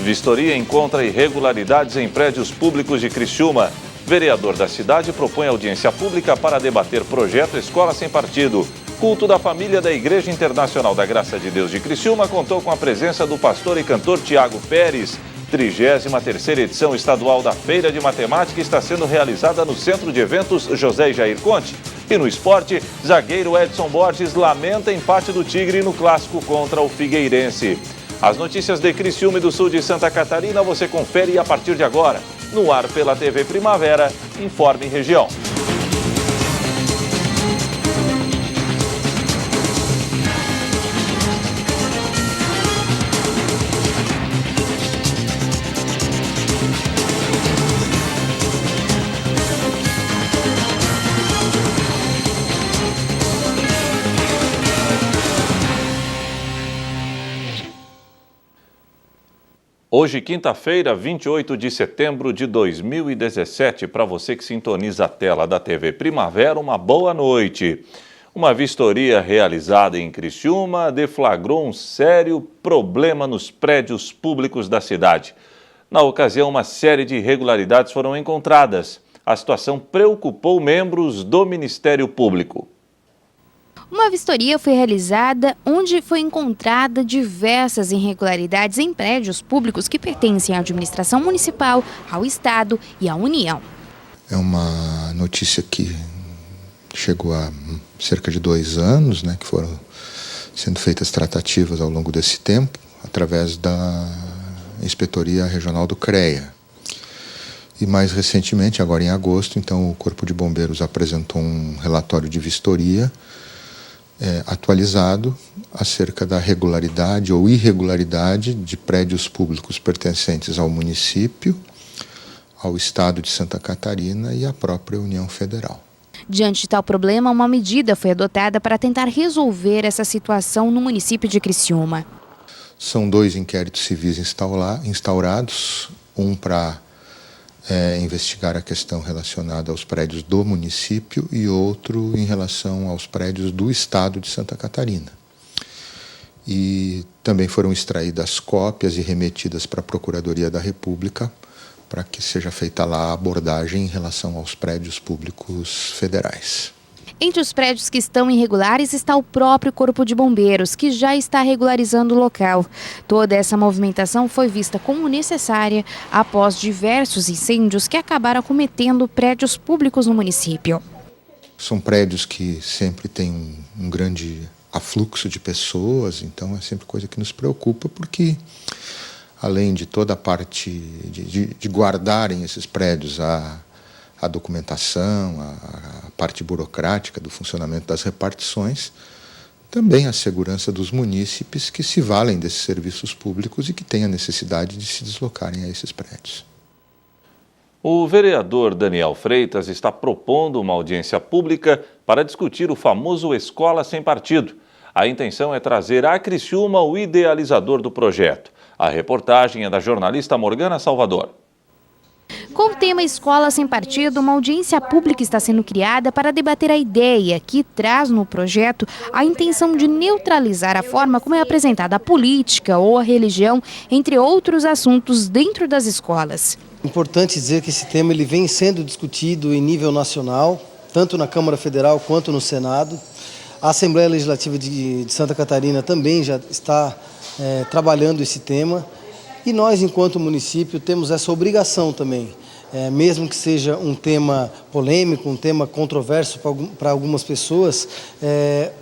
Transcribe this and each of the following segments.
Vistoria encontra irregularidades em prédios públicos de Criciúma. Vereador da cidade propõe audiência pública para debater projeto Escola Sem Partido. Culto da família da Igreja Internacional da Graça de Deus de Criciúma contou com a presença do pastor e cantor Tiago Pérez. 33ª edição estadual da Feira de Matemática está sendo realizada no Centro de Eventos José e Jair Conte. E no esporte, zagueiro Edson Borges lamenta empate do Tigre no clássico contra o Figueirense. As notícias de Criciúma e do sul de Santa Catarina você confere a partir de agora. No ar pela TV Primavera, Informe Região. Hoje, quinta-feira, 28 de setembro de 2017, para você que sintoniza a tela da TV Primavera, uma boa noite. Uma vistoria realizada em Criciúma deflagrou um sério problema nos prédios públicos da cidade. Na ocasião, uma série de irregularidades foram encontradas. A situação preocupou membros do Ministério Público. Uma vistoria foi realizada onde foi encontrada diversas irregularidades em prédios públicos que pertencem à administração municipal, ao Estado e à União. É uma notícia que chegou há cerca de 2 anos, que foram sendo feitas tratativas ao longo desse tempo, através da Inspetoria Regional do CREA. E mais recentemente, agora em agosto, então o Corpo de Bombeiros apresentou um relatório de vistoria atualizado acerca da regularidade ou irregularidade de prédios públicos pertencentes ao município, ao Estado de Santa Catarina e à própria União Federal. Diante de tal problema, uma medida foi adotada para tentar resolver essa situação no município de Criciúma. São 2 inquéritos civis instaurados, um para investigar a questão relacionada aos prédios do município e outro em relação aos prédios do Estado de Santa Catarina. E também foram extraídas cópias e remetidas para a Procuradoria da República para que seja feita lá a abordagem em relação aos prédios públicos federais. Entre os prédios que estão irregulares está o próprio Corpo de Bombeiros, que já está regularizando o local. Toda essa movimentação foi vista como necessária após diversos incêndios que acabaram acometendo prédios públicos no município. São prédios que sempre têm um grande afluxo de pessoas, então é sempre coisa que nos preocupa, porque além de toda a parte de guardarem esses prédios, a documentação, a parte burocrática do funcionamento das repartições, também a segurança dos munícipes que se valem desses serviços públicos e que têm a necessidade de se deslocarem a esses prédios. O vereador Daniel Freitas está propondo uma audiência pública para discutir o famoso Escola Sem Partido. A intenção é trazer a Criciúma o idealizador do projeto. A reportagem é da jornalista Morgana Salvador. Com o tema Escola Sem Partido, uma audiência pública está sendo criada para debater a ideia que traz no projeto a intenção de neutralizar a forma como é apresentada a política ou a religião, entre outros assuntos dentro das escolas. É importante dizer que esse tema ele vem sendo discutido em nível nacional, tanto na Câmara Federal quanto no Senado. A Assembleia Legislativa de Santa Catarina também já está trabalhando esse tema. E nós, enquanto município, temos essa obrigação também, mesmo que seja um tema polêmico, um tema controverso para algumas pessoas.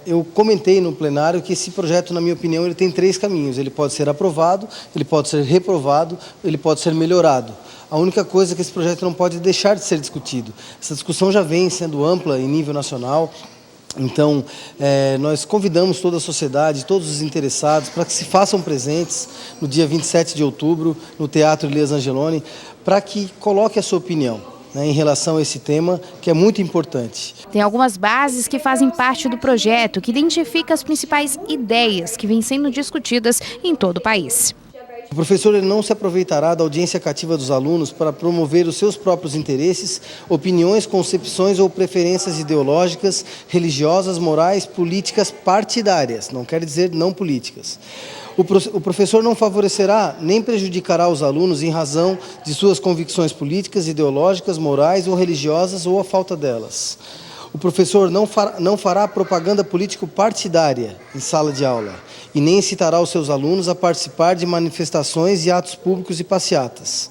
Eu comentei no plenário que esse projeto, na minha opinião, ele tem 3 caminhos. Ele pode ser aprovado, ele pode ser reprovado, ele pode ser melhorado. A única coisa é que esse projeto não pode deixar de ser discutido. Essa discussão já vem sendo ampla em nível nacional. Então, nós convidamos toda a sociedade, todos os interessados, para que se façam presentes no dia 27 de outubro, no Teatro Elias Angeloni, para que coloque a sua opinião em relação a esse tema, que é muito importante. Tem algumas bases que fazem parte do projeto, que identifica as principais ideias que vêm sendo discutidas em todo o país. O professor ele não se aproveitará da audiência cativa dos alunos para promover os seus próprios interesses, opiniões, concepções ou preferências ideológicas, religiosas, morais, políticas, partidárias, não quer dizer não políticas. O professor não favorecerá nem prejudicará os alunos em razão de suas convicções políticas, ideológicas, morais ou religiosas ou a falta delas. O professor não fará propaganda político-partidária em sala de aula e nem incitará os seus alunos a participar de manifestações e atos públicos e passeatas.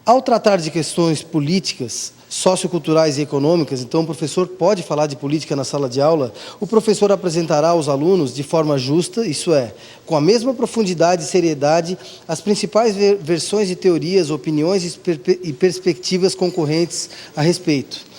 Ao tratar de questões políticas, socioculturais e econômicas, então o professor pode falar de política na sala de aula, o professor apresentará aos alunos de forma justa, isso é, com a mesma profundidade e seriedade, as principais versões de teorias, opiniões e perspectivas concorrentes a respeito.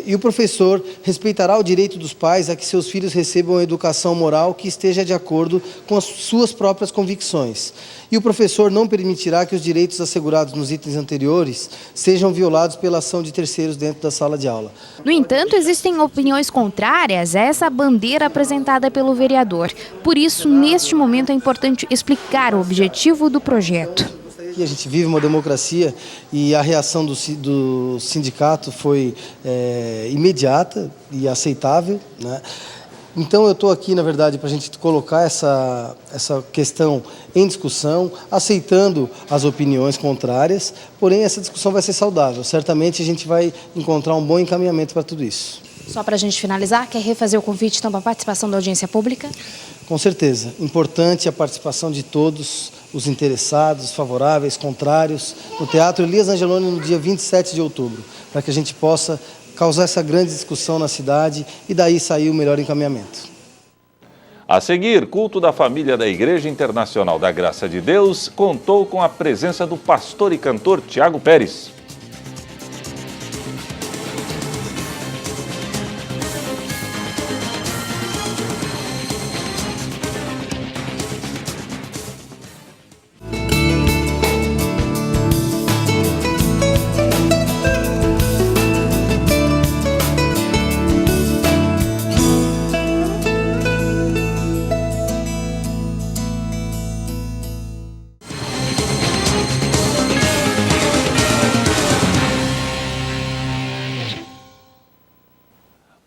E o professor respeitará o direito dos pais a que seus filhos recebam a educação moral que esteja de acordo com as suas próprias convicções. E o professor não permitirá que os direitos assegurados nos itens anteriores sejam violados pela ação de terceiros dentro da sala de aula. No entanto, existem opiniões contrárias a essa bandeira apresentada pelo vereador. Por isso, neste momento, é importante explicar o objetivo do projeto. E a gente vive uma democracia e a reação do sindicato foi imediata e aceitável, né? Então eu estou aqui, na verdade, para a gente colocar essa questão em discussão, aceitando as opiniões contrárias, porém essa discussão vai ser saudável. Certamente a gente vai encontrar um bom encaminhamento para tudo isso. Só para a gente finalizar, quer refazer o convite então para a participação da audiência pública? Com certeza. Importante a participação de todos os interessados, favoráveis, contrários, no Teatro Elias Angeloni no dia 27 de outubro, para que a gente possa causar essa grande discussão na cidade e daí sair o melhor encaminhamento. A seguir, culto da família da Igreja Internacional da Graça de Deus contou com a presença do pastor e cantor Tiago Pérez.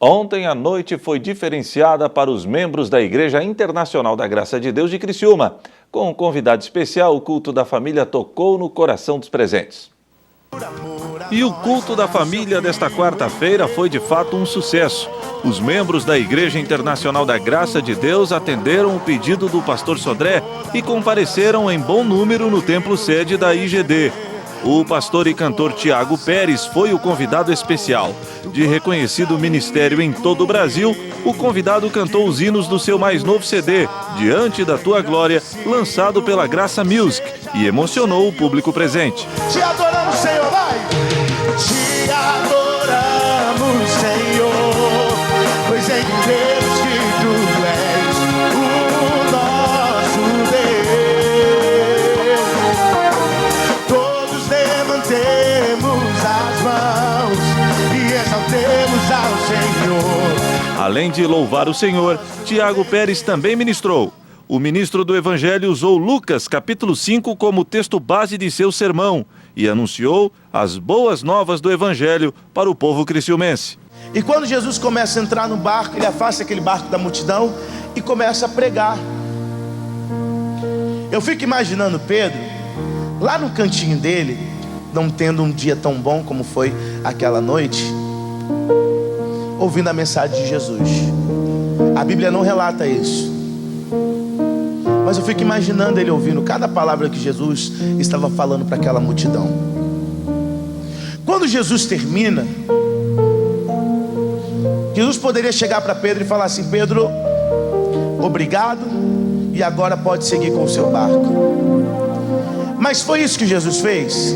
Ontem a noite foi diferenciada para os membros da Igreja Internacional da Graça de Deus de Criciúma. Com um convidado especial, o culto da família tocou no coração dos presentes. E o culto da família desta quarta-feira foi de fato um sucesso. Os membros da Igreja Internacional da Graça de Deus atenderam o pedido do pastor Sodré e compareceram em bom número no templo sede da IGD. O pastor e cantor Tiago Pérez foi o convidado especial. De reconhecido ministério em todo o Brasil, o convidado cantou os hinos do seu mais novo CD, Diante da Tua Glória, lançado pela Graça Music, e emocionou o público presente. Te adoramos, Senhor, vai! Te adoramos, Senhor, pois em Deus que Tu és o nosso Deus. Todos levantemos as mãos e exaltemos ao Senhor. Além de louvar o Senhor, Tiago Pérez também ministrou. O ministro do Evangelho usou Lucas, capítulo 5, como texto base de seu sermão e anunciou as boas novas do Evangelho para o povo criciumense. E quando Jesus começa a entrar no barco, ele afasta aquele barco da multidão e começa a pregar. Eu fico imaginando Pedro, lá no cantinho dele, não tendo um dia tão bom como foi aquela noite, ouvindo a mensagem de Jesus. A Bíblia não relata isso, mas eu fico imaginando ele ouvindo cada palavra que Jesus estava falando para aquela multidão. Quando Jesus termina, Jesus poderia chegar para Pedro e falar assim: Pedro, obrigado, e agora pode seguir com o seu barco. Mas foi isso que Jesus fez.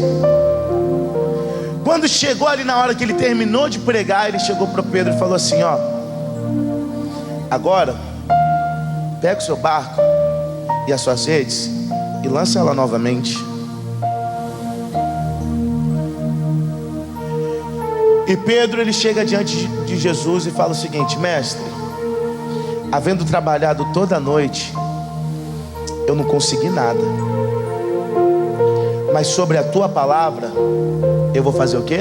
Quando chegou ali na hora que ele terminou de pregar, ele chegou para Pedro e falou assim: ó, agora pega o seu barco e as suas redes e lança ela novamente. E Pedro, ele chega diante de Jesus e fala o seguinte: mestre, havendo trabalhado toda a noite, eu não consegui nada. Mas sobre a tua palavra, eu vou fazer o quê?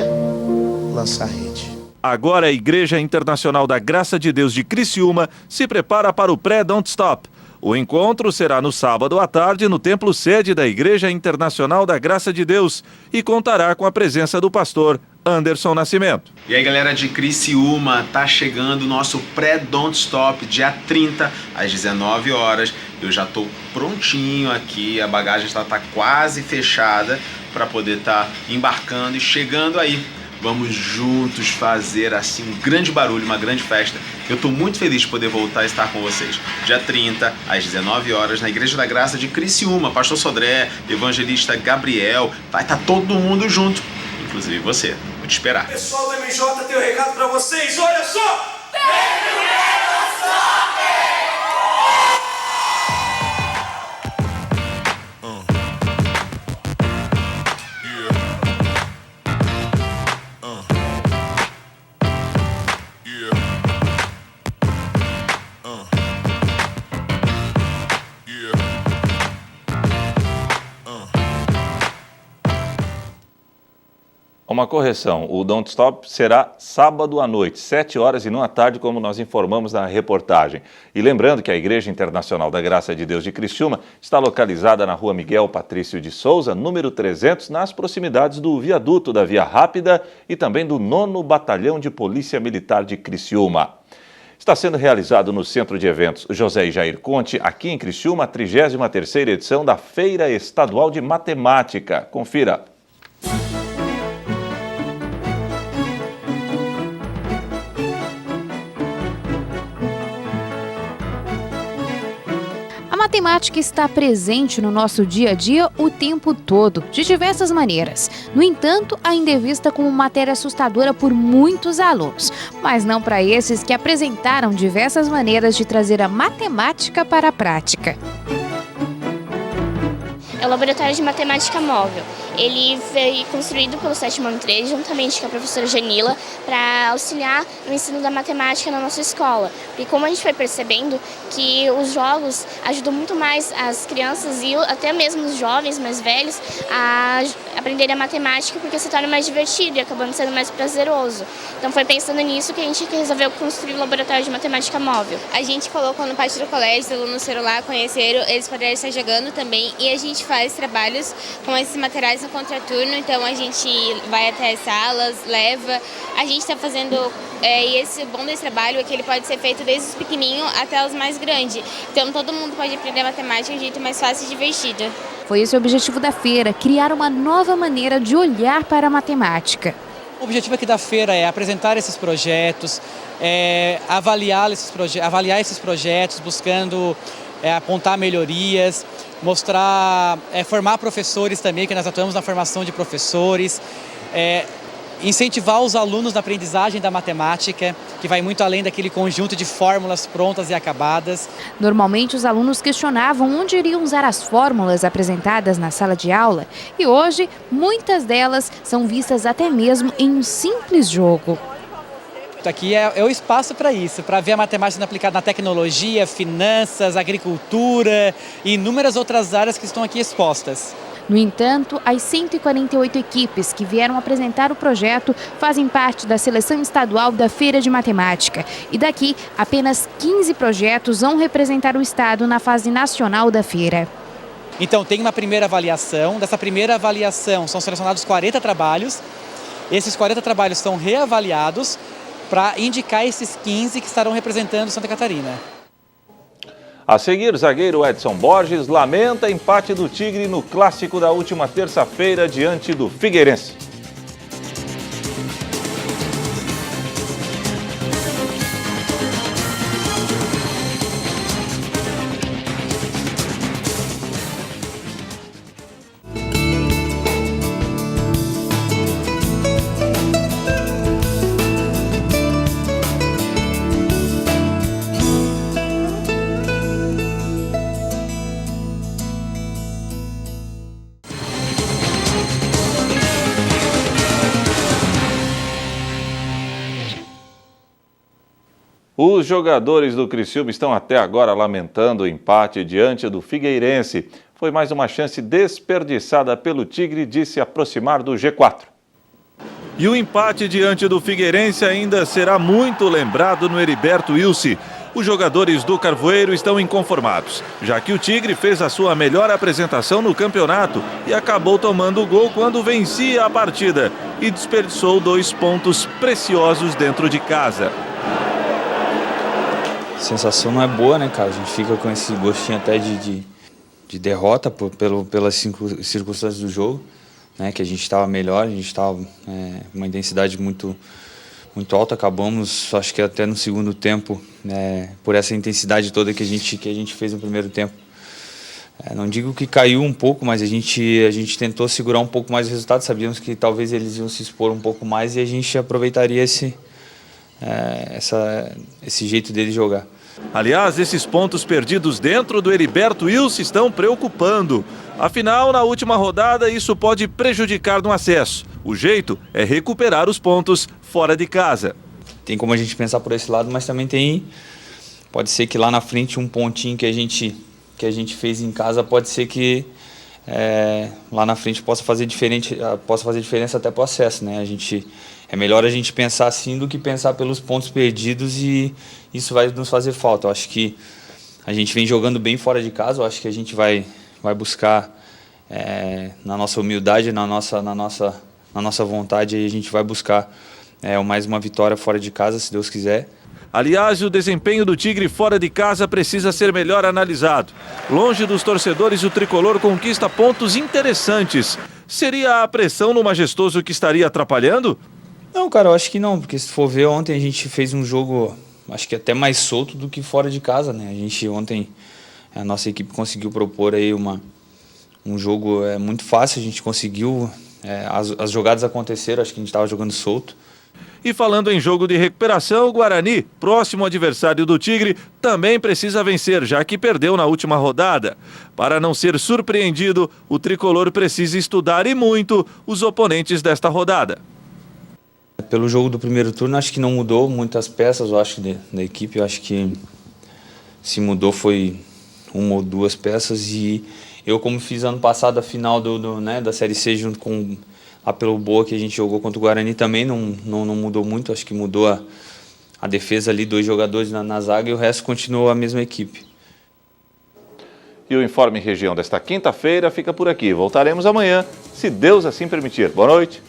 Lançar rede. Agora a Igreja Internacional da Graça de Deus de Criciúma se prepara para o pré-Don't Stop. O encontro será no sábado à tarde no templo sede da Igreja Internacional da Graça de Deus e contará com a presença do pastor Anderson Nascimento. E aí, galera de Criciúma, tá chegando o nosso pré-Don't Stop, dia 30 às 19 horas. Eu já tô prontinho aqui, a bagagem está quase fechada para poder estar embarcando e chegando aí. Vamos juntos fazer assim um grande barulho, uma grande festa. Eu estou muito feliz de poder voltar a estar com vocês. Dia 30, às 19 horas, na Igreja da Graça de Criciúma. Pastor Sodré, Evangelista Gabriel, vai estar todo mundo junto, inclusive você. Vou te esperar. Pessoal do MJ tem um recado para vocês, olha só! Uma correção, o Don't Stop será sábado à noite, 7 horas e não à tarde, como nós informamos na reportagem. E lembrando que a Igreja Internacional da Graça de Deus de Criciúma está localizada na Rua Miguel Patrício de Souza, número 300, nas proximidades do viaduto da Via Rápida e também do 9º Batalhão de Polícia Militar de Criciúma. Está sendo realizado no Centro de Eventos José e Jair Conte, aqui em Criciúma, a 33ª edição da Feira Estadual de Matemática. Confira. A matemática está presente no nosso dia a dia o tempo todo, de diversas maneiras. No entanto, ainda é vista como matéria assustadora por muitos alunos, mas não para esses que apresentaram diversas maneiras de trazer a matemática para a prática. É o Laboratório de Matemática Móvel. Ele foi construído pelo 7º ano 3, juntamente com a professora Janila, para auxiliar no ensino da matemática na nossa escola. E como a gente foi percebendo que os jogos ajudam muito mais as crianças e até mesmo os jovens mais velhos a aprenderem a matemática, porque se torna mais divertido e acabando sendo mais prazeroso. Então foi pensando nisso que a gente resolveu construir o Laboratório de Matemática Móvel. A gente colocou no pátio do colégio, os alunos no celular, conheceram, eles poderam estar jogando também, e a gente faz trabalhos com esses materiais no contraturno, então a gente vai até as salas, leva, a gente está fazendo, e esse bom desse trabalho é que ele pode ser feito desde os pequenininhos até os mais grandes, então todo mundo pode aprender matemática de um jeito mais fácil e divertido. Foi esse o objetivo da feira, criar uma nova maneira de olhar para a matemática. O objetivo aqui da feira é apresentar esses projetos, avaliar esses projetos, buscando apontar melhorias, mostrar, formar professores também, que nós atuamos na formação de professores, incentivar os alunos na aprendizagem da matemática, que vai muito além daquele conjunto de fórmulas prontas e acabadas. Normalmente os alunos questionavam onde iriam usar as fórmulas apresentadas na sala de aula e hoje muitas delas são vistas até mesmo em um simples jogo. Aqui é o espaço para isso, para ver a matemática sendo aplicada na tecnologia, finanças, agricultura e inúmeras outras áreas que estão aqui expostas. No entanto, as 148 equipes que vieram apresentar o projeto fazem parte da seleção estadual da Feira de Matemática. E daqui, apenas 15 projetos vão representar o estado na fase nacional da feira. Então, tem uma primeira avaliação. Dessa primeira avaliação, são selecionados 40 trabalhos. Esses 40 trabalhos são reavaliados para indicar esses 15 que estarão representando Santa Catarina. A seguir, zagueiro Edson Borges lamenta empate do Tigre no clássico da última terça-feira diante do Figueirense. Os jogadores do Criciúma estão até agora lamentando o empate diante do Figueirense. Foi mais uma chance desperdiçada pelo Tigre de se aproximar do G4. E o empate diante do Figueirense ainda será muito lembrado no Heriberto Wilson. Os jogadores do Carvoeiro estão inconformados, já que o Tigre fez a sua melhor apresentação no campeonato e acabou tomando o gol quando vencia a partida e desperdiçou 2 pontos preciosos dentro de casa. A sensação não é boa, né, cara? A gente fica com esse gostinho até de derrota pelas circunstâncias do jogo, né? Que a gente estava melhor, a gente estava uma intensidade muito alta. Acabamos, acho que até no segundo tempo, por essa intensidade toda que a gente fez no primeiro tempo. Não digo que caiu um pouco, mas a gente tentou segurar um pouco mais o resultado. Sabíamos que talvez eles iam se expor um pouco mais e a gente aproveitaria esse jeito dele jogar. Aliás, esses pontos perdidos dentro do Heriberto Wilson estão preocupando. Afinal, na última rodada, isso pode prejudicar no acesso. O jeito é recuperar os pontos fora de casa. Tem como a gente pensar por esse lado, mas também pode ser que lá na frente um pontinho que a gente fez em casa, pode ser que lá na frente possa fazer diferença até para o acesso, né? É melhor a gente pensar assim do que pensar pelos pontos perdidos, e isso vai nos fazer falta. Eu acho que a gente vem jogando bem fora de casa, eu acho que a gente vai buscar, na nossa humildade, na nossa vontade, a gente vai buscar mais uma vitória fora de casa, se Deus quiser. Aliás, o desempenho do Tigre fora de casa precisa ser melhor analisado. Longe dos torcedores, o tricolor conquista pontos interessantes. Seria a pressão no Majestoso que estaria atrapalhando? Não, cara, eu acho que não, porque se for ver, ontem a gente fez um jogo, acho que até mais solto do que fora de casa, né? Ontem, a nossa equipe conseguiu propor aí um jogo muito fácil, a gente conseguiu, as jogadas aconteceram, acho que a gente estava jogando solto. E falando em jogo de recuperação, o Guarani, próximo adversário do Tigre, também precisa vencer, já que perdeu na última rodada. Para não ser surpreendido, o tricolor precisa estudar e muito os oponentes desta rodada. Pelo jogo do primeiro turno, acho que não mudou muitas peças, eu acho, da equipe. Eu acho que se mudou foi 1 ou 2 peças, e eu, como fiz ano passado a final da Série C junto com lá pelo Boa, que a gente jogou contra o Guarani, também não mudou muito. Acho que mudou a defesa ali, 2 jogadores na zaga, e o resto continuou a mesma equipe. E o Informe Região desta quinta-feira fica por aqui. Voltaremos amanhã, se Deus assim permitir. Boa noite.